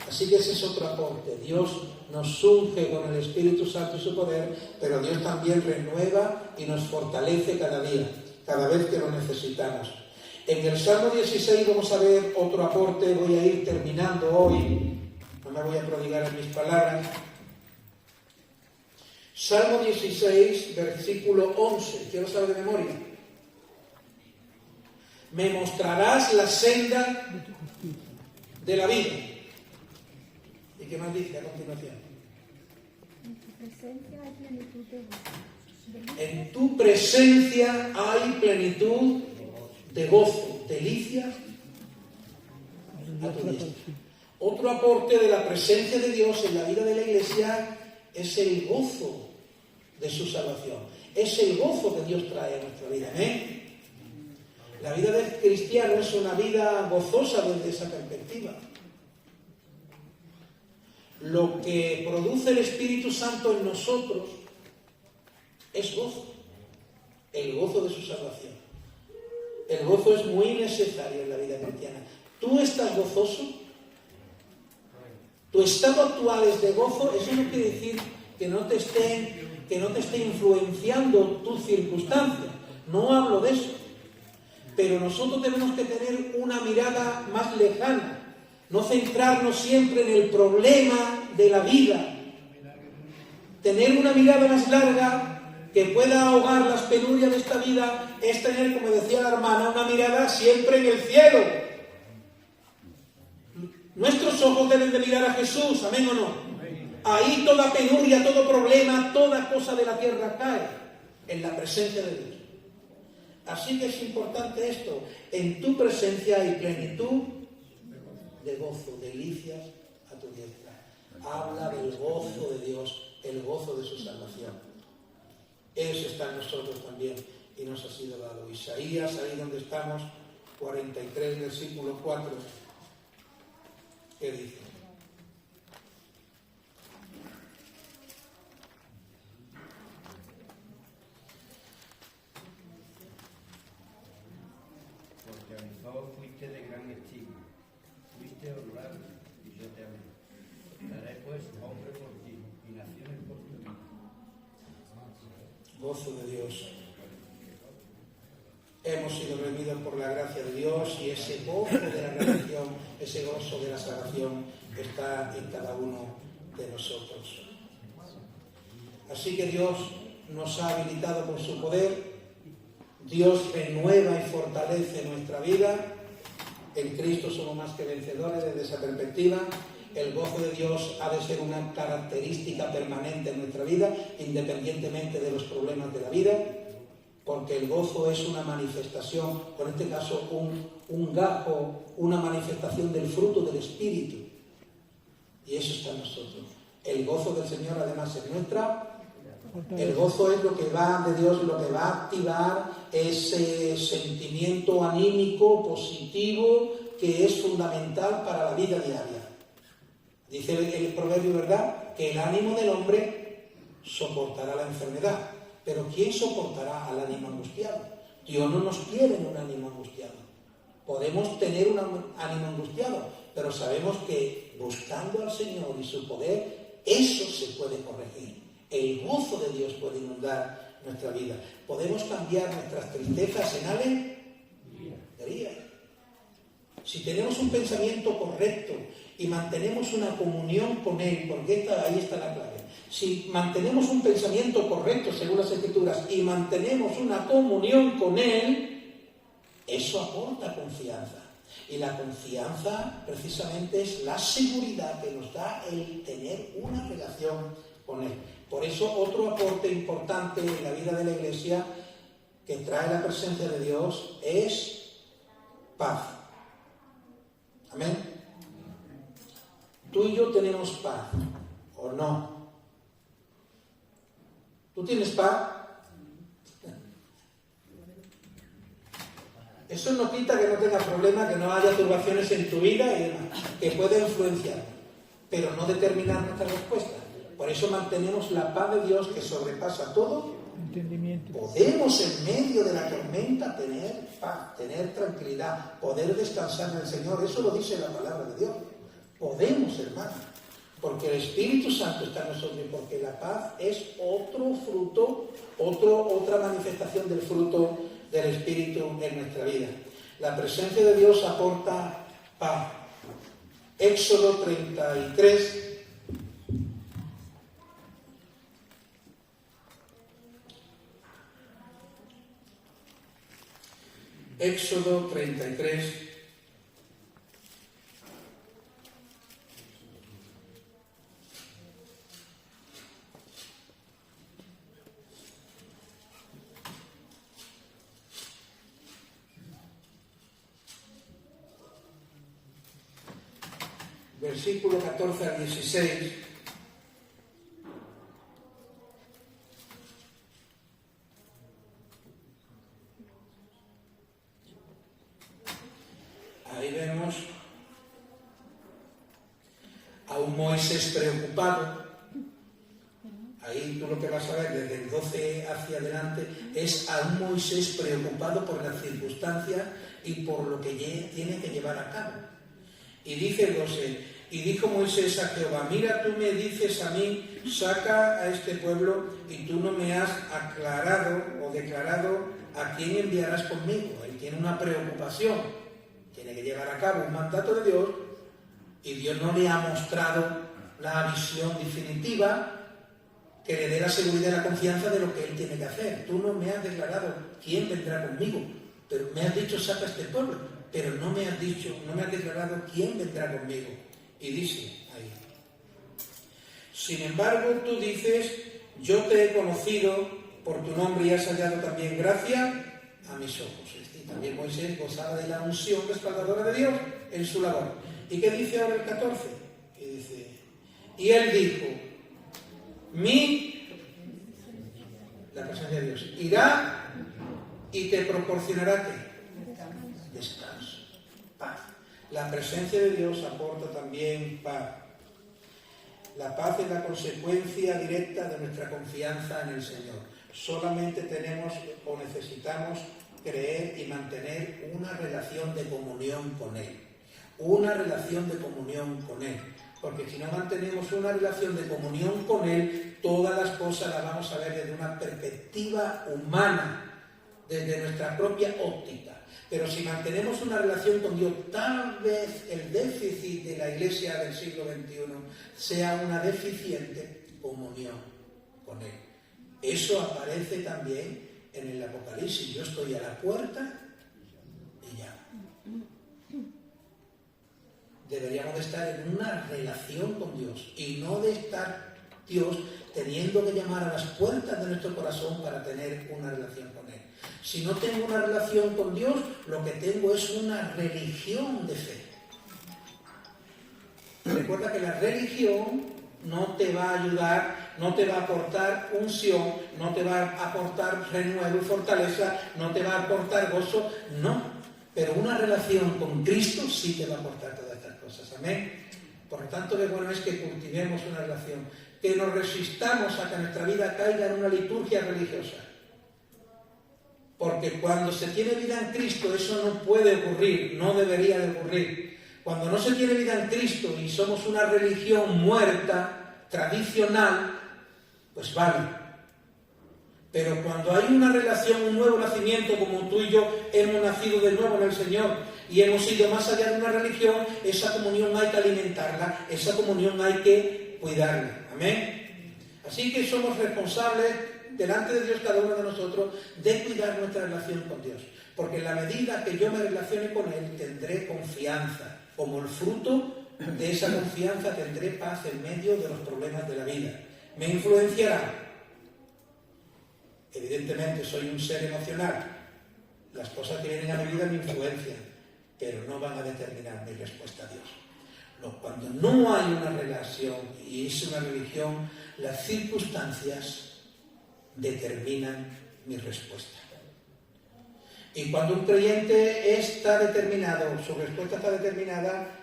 Así que ese es otro aporte. Dios nos unge con el Espíritu Santo y su poder, pero Dios también renueva y nos fortalece cada día, cada vez que lo necesitamos. En el Salmo 16 vamos a ver otro aporte. Voy a ir terminando hoy, no me voy a prodigar en mis palabras. Salmo 16, versículo 11, quiero saber de memoria. Me mostrarás la senda de la vida. ¿Y qué más dice a continuación? En tu presencia hay plenitud de gozo, delicias a tu diestra. Otro aporte de la presencia de Dios en la vida de la iglesia es el gozo. de su salvación. Es el gozo que Dios trae a nuestra vida. ¿Amén? La vida del cristiano es una vida gozosa desde esa perspectiva. Lo que produce el Espíritu Santo en nosotros es gozo. El gozo de su salvación. El gozo es muy necesario en la vida cristiana. ¿Tú estás gozoso? ¿Tu estado actual es de gozo? Eso no quiere decir que no te esté influenciando tus circunstancias. No hablo de eso. Pero nosotros tenemos que tener una mirada más lejana. No centrarnos siempre en el problema de la vida. Tener una mirada más larga que pueda ahogar las penurias de esta vida es tener, como decía la hermana, una mirada siempre en el cielo. Nuestros ojos deben de mirar a Jesús, ¿amén o no? Ahí toda penuria, todo problema, toda cosa de la tierra cae en la presencia de Dios. Así que es importante esto. En tu presencia hay plenitud de gozo, delicias a tu diestra. Habla del gozo de Dios, el gozo de su salvación. Eso está en nosotros también y nos ha sido dado. Isaías, ahí donde estamos, 43, versículo 4, ¿qué dice? Porque a mi favor fuiste de gran estima, fuiste honrado y yo te amé. Daré pues hombre por ti y naciones por tu vida. Gozo de Dios. Hemos sido redimidos por la gracia de Dios y ese gozo de la redención, ese gozo de la salvación está en cada uno de nosotros. Así que Dios nos ha habilitado con su poder. Dios renueva y fortalece nuestra vida. En Cristo somos más que vencedores desde esa perspectiva. El gozo de Dios ha de ser una característica permanente en nuestra vida, independientemente de los problemas de la vida, porque el gozo es una manifestación, en este caso un gajo, una manifestación del fruto del Espíritu. Y eso está en nosotros. El gozo del Señor además es nuestra. El gozo es lo que va de Dios, lo que va a activar ese sentimiento anímico, positivo, que es fundamental para la vida diaria. Dice el proverbio, ¿verdad?, que el ánimo del hombre soportará la enfermedad. Pero ¿quién soportará al ánimo angustiado? Dios no nos quiere en un ánimo angustiado. Podemos tener un ánimo angustiado, pero sabemos que buscando al Señor y su poder, eso se puede corregir. El gozo de Dios puede inundar nuestra vida. Podemos cambiar nuestras tristezas en alegría. Si tenemos un pensamiento correcto y mantenemos una comunión con Él, porque ahí está la clave. Si mantenemos un pensamiento correcto según las Escrituras y mantenemos una comunión con Él, eso aporta confianza. Y la confianza precisamente es la seguridad que nos da el tener una relación con Él. Por eso otro aporte importante en la vida de la Iglesia que trae la presencia de Dios es paz. Amén. Tú y yo tenemos paz, ¿o no? ¿Tú tienes paz? Eso no quita que no tengas problemas, que no haya turbaciones en tu vida y demás, que puede influenciar, pero no determinar nuestra respuesta. Por eso mantenemos la paz de Dios que sobrepasa todo entendimiento. Podemos en medio de la tormenta tener paz, tener tranquilidad, poder descansar en el Señor. Eso lo dice la palabra de Dios. Podemos, hermano, porque el Espíritu Santo está en nosotros y porque la paz es otro fruto, otra manifestación del fruto del Espíritu en nuestra vida. La presencia de Dios aporta paz. Éxodo 33. Éxodo 33. Versículo 14 al 16. Moisés preocupado. Ahí tú lo que vas a ver desde el 12 hacia adelante es a un Moisés preocupado por las circunstancias y por lo que tiene que llevar a cabo. Y dice el 12, y dijo Moisés a Jehová, mira, tú me dices a mí, saca a este pueblo, y tú no me has aclarado o declarado a quién enviarás conmigo. Él tiene una preocupación, tiene que llevar a cabo un mandato de Dios, y Dios no le ha mostrado la visión definitiva que le dé la seguridad y la confianza de lo que él tiene que hacer. Tú no me has declarado quién vendrá conmigo, pero me has dicho saca a este pueblo, pero no me has dicho, no me has declarado quién vendrá conmigo. Y dice ahí, sin embargo tú dices, yo te he conocido por tu nombre y has hallado también gracia a mis ojos. Y también Moisés gozaba de la unción respaldadora de Dios en su labor. ¿Y qué dice ahora el 14? Y dice, y él dijo, la presencia de Dios, irá y te proporcionará ¿qué? Descanso, paz. La presencia de Dios aporta también paz. La paz es la consecuencia directa de nuestra confianza en el Señor. Solamente tenemos o necesitamos creer y mantener una relación de comunión con Él. Una relación de comunión con Él. Porque si no mantenemos una relación de comunión con Él, todas las cosas las vamos a ver desde una perspectiva humana, desde nuestra propia óptica. Pero si mantenemos una relación con Dios, tal vez el déficit de la Iglesia del siglo XXI sea una deficiente comunión con Él. Eso aparece también en el Apocalipsis. Yo estoy a la puerta y llamo. Deberíamos de estar en una relación con Dios y no de estar Dios teniendo que llamar a las puertas de nuestro corazón para tener una relación con Él. Si no tengo una relación con Dios, lo que tengo es una religión de fe. Recuerda que la religión no te va a ayudar, no te va a aportar unción, no te va a aportar renuevo y fortaleza, no te va a aportar gozo, no. Pero una relación con Cristo sí te va a aportar todas estas cosas. Amén. Por lo tanto, qué bueno es que cultivemos una relación, que nos resistamos a que nuestra vida caiga en una liturgia religiosa. Porque cuando se tiene vida en Cristo, eso no puede ocurrir, no debería de ocurrir. Cuando no se tiene vida en Cristo y somos una religión muerta, tradicional, pues vale. Pero cuando hay una relación, un nuevo nacimiento, como tú y yo hemos nacido de nuevo en el Señor y hemos ido más allá de una religión, esa comunión hay que alimentarla, esa comunión hay que cuidarla. Amén. Así que somos responsables delante de Dios, cada uno de nosotros, de cuidar nuestra relación con Dios. Porque en la medida que yo me relacione con Él, tendré confianza. Como el fruto de esa confianza, tendré paz en medio de los problemas de la vida. Me influenciará. Evidentemente soy un ser emocional. Las cosas que vienen a mi vida me influencian, pero no van a determinar mi respuesta a Dios. No, cuando no hay una relación y es una religión, las circunstancias determinan mi respuesta. Y cuando un creyente está determinado, su respuesta está determinada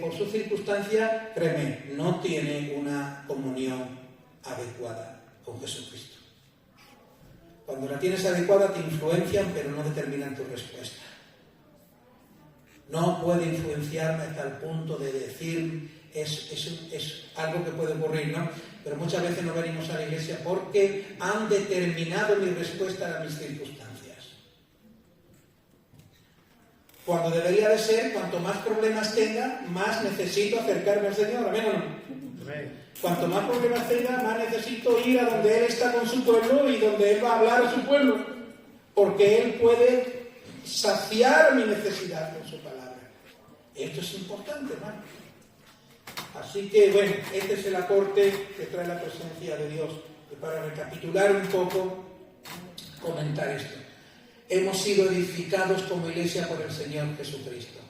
por su circunstancia, créeme, no tiene una comunión adecuada con Jesucristo. Cuando la tienes adecuada te influencian, pero no determinan tu respuesta. No puede influenciarme hasta el punto de decir, es algo que puede ocurrir, ¿no? Pero muchas veces no venimos a la iglesia porque han determinado mi respuesta a mis circunstancias. Cuando debería de ser, cuanto más problemas tenga, más necesito acercarme al Señor. ¿Amén o no? Amén. Cuanto más problemas tenga, más necesito ir a donde Él está con su pueblo y donde Él va a hablar a su pueblo. Porque Él puede saciar mi necesidad con su palabra. Esto es importante, hermano. Así que, bueno, este es el aporte que trae la presencia de Dios. Y para recapitular un poco, comentar esto. Hemos sido edificados como iglesia por el Señor Jesucristo.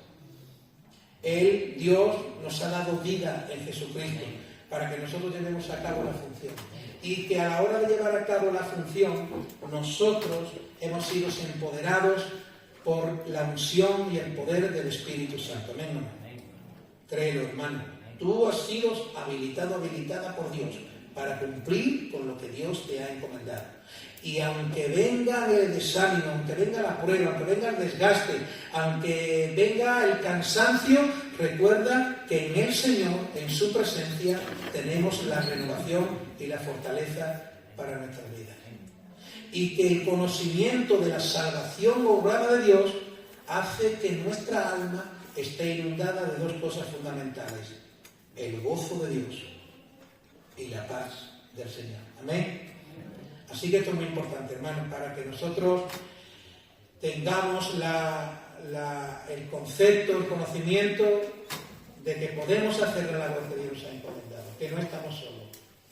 Él, Dios, nos ha dado vida en Jesucristo para que nosotros llevemos a cabo la función. Y que a la hora de llevar a cabo la función, nosotros hemos sido empoderados por la unción y el poder del Espíritu Santo. Amén. Créelo, hermano. Tú has sido habilitado, habilitada por Dios para cumplir con lo que Dios te ha encomendado. Y aunque venga el desánimo, aunque venga la prueba, aunque venga el desgaste, aunque venga el cansancio, recuerda que en el Señor, en su presencia, tenemos la renovación y la fortaleza para nuestras vidas. Y que el conocimiento de la salvación obrada de Dios hace que nuestra alma esté inundada de dos cosas fundamentales: el gozo de Dios y la paz del Señor. Amén. Así que esto es muy importante, hermanos, para que nosotros tengamos el concepto, el conocimiento de que podemos hacer la labor que Dios nos ha encomendado, que no estamos solos,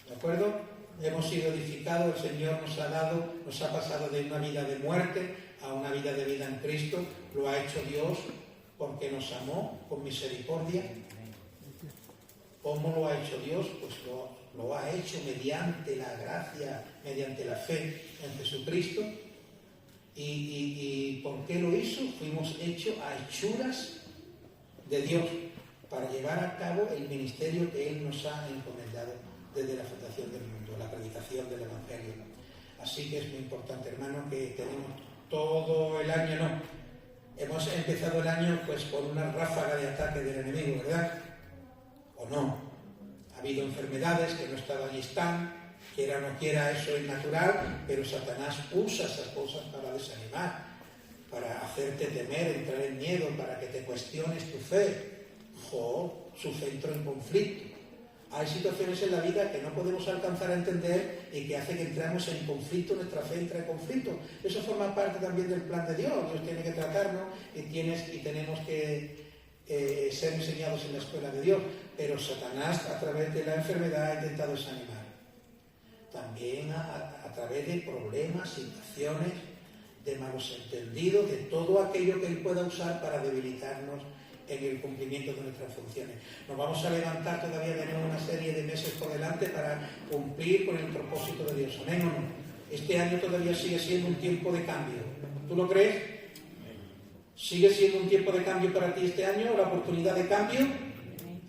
¿de acuerdo? Hemos sido edificados, el Señor nos ha pasado de una vida de muerte a una vida de vida en Cristo. Lo ha hecho Dios porque nos amó con misericordia. ¿Cómo lo ha hecho Dios? Pues lo ha hecho mediante la gracia, mediante la fe en Jesucristo. ¿Y por qué lo hizo? Fuimos hechos a hechuras de Dios para llevar a cabo el ministerio que Él nos ha encomendado desde la fundación del mundo, la predicación del Evangelio. Así que es muy importante, hermano, que tenemos todo el año, hemos empezado el año pues con una ráfaga de ataque del enemigo, ¿verdad? ¿O no? Ha habido enfermedades que no estaban y están, quiera o no quiera, eso es natural, pero Satanás usa esas cosas para desanimar, para hacerte temer, entrar en miedo, para que te cuestiones tu fe. Su fe entró en conflicto. Hay situaciones en la vida que no podemos alcanzar a entender y que hace que entremos en conflicto, nuestra fe entra en conflicto. Eso forma parte también del plan de Dios. Dios tiene que tratarnos y tenemos que ser enseñados en la escuela de Dios. Pero Satanás, a través de la enfermedad, ha intentado desanimar. También a través de problemas, situaciones, de malos entendidos, de todo aquello que Él pueda usar para debilitarnos en el cumplimiento de nuestras funciones. Nos vamos a levantar todavía, tenemos una serie de meses por delante para cumplir con el propósito de Dios. ¿Amén o no? Este año todavía sigue siendo un tiempo de cambio. ¿Tú lo crees? ¿Sigue siendo un tiempo de cambio para ti este año? ¿La oportunidad de cambio?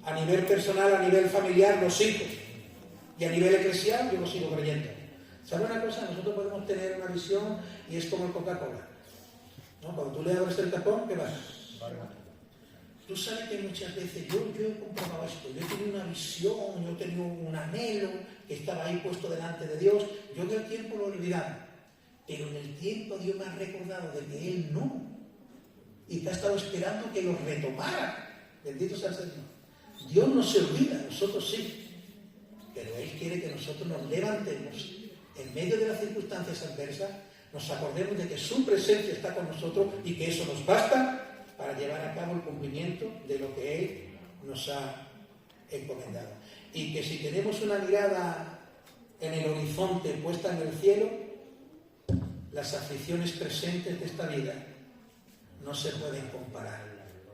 A nivel personal, a nivel familiar, los hijos. Y a nivel eclesial, yo lo sigo creyendo. ¿Sabes una cosa? Nosotros podemos tener una visión y es como el Coca-Cola, ¿no? Cuando tú le abres el tapón, ¿qué vas? Tú sabes que muchas veces yo he comprobado esto, yo he tenido una visión, yo he tenido un anhelo que estaba ahí puesto delante de Dios. Yo en el tiempo lo he olvidado, pero en el tiempo Dios me ha recordado de que Él no, y que ha estado esperando que lo retomara. Bendito sea el Señor. Dios no se olvida, nosotros sí, pero Él quiere que nosotros nos levantemos en medio de las circunstancias adversas, nos acordemos de que su presencia está con nosotros y que eso nos basta para llevar a cabo el cumplimiento de lo que Él nos ha encomendado. Y que si tenemos una mirada en el horizonte puesta en el cielo, las aflicciones presentes de esta vida no se pueden comparar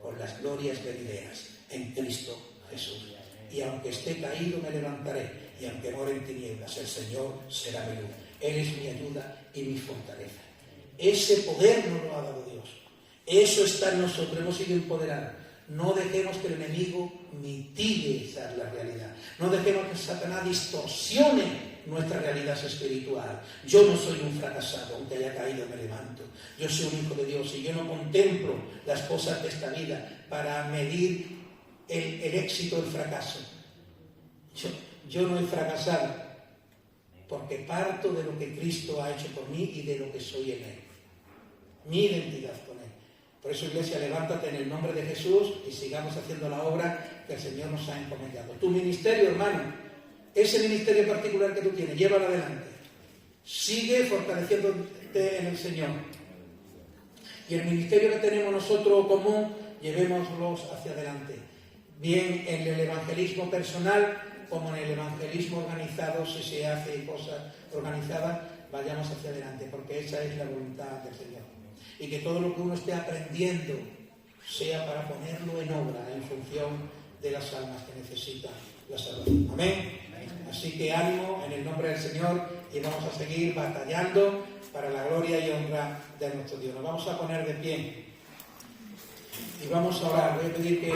con las glorias venideras en Cristo Jesús. Y aunque esté caído me levantaré, y aunque more en tinieblas, el Señor será mi luz. Él es mi ayuda y mi fortaleza. Ese poder nos lo ha dado Dios. Eso está en nosotros, hemos sido empoderados. No dejemos que el enemigo mitigue esa la realidad. No dejemos que Satanás distorsione nuestra realidad espiritual. Yo no soy un fracasado, aunque haya caído me levanto. Yo soy un hijo de Dios y yo no contemplo las cosas de esta vida para medir el éxito o el fracaso. Yo no he fracasado porque parto de lo que Cristo ha hecho por mí y de lo que soy en Él. Mi identidad con Él. Por eso, Iglesia, levántate en el nombre de Jesús y sigamos haciendo la obra que el Señor nos ha encomendado. Tu ministerio, hermano, ese ministerio particular que tú tienes, llévalo adelante. Sigue fortaleciéndote en el Señor. Y el ministerio que tenemos nosotros común, llevémoslos hacia adelante. Bien en el evangelismo personal como en el evangelismo organizado, si se hace cosas organizadas, vayamos hacia adelante, porque esa es la voluntad del Señor. Y que todo lo que uno esté aprendiendo sea para ponerlo en obra en función de las almas que necesitan la salvación. Amén. Así que ánimo en el nombre del Señor y vamos a seguir batallando para la gloria y honra de nuestro Dios. Nos vamos a poner de pie y vamos a orar. Voy a pedir que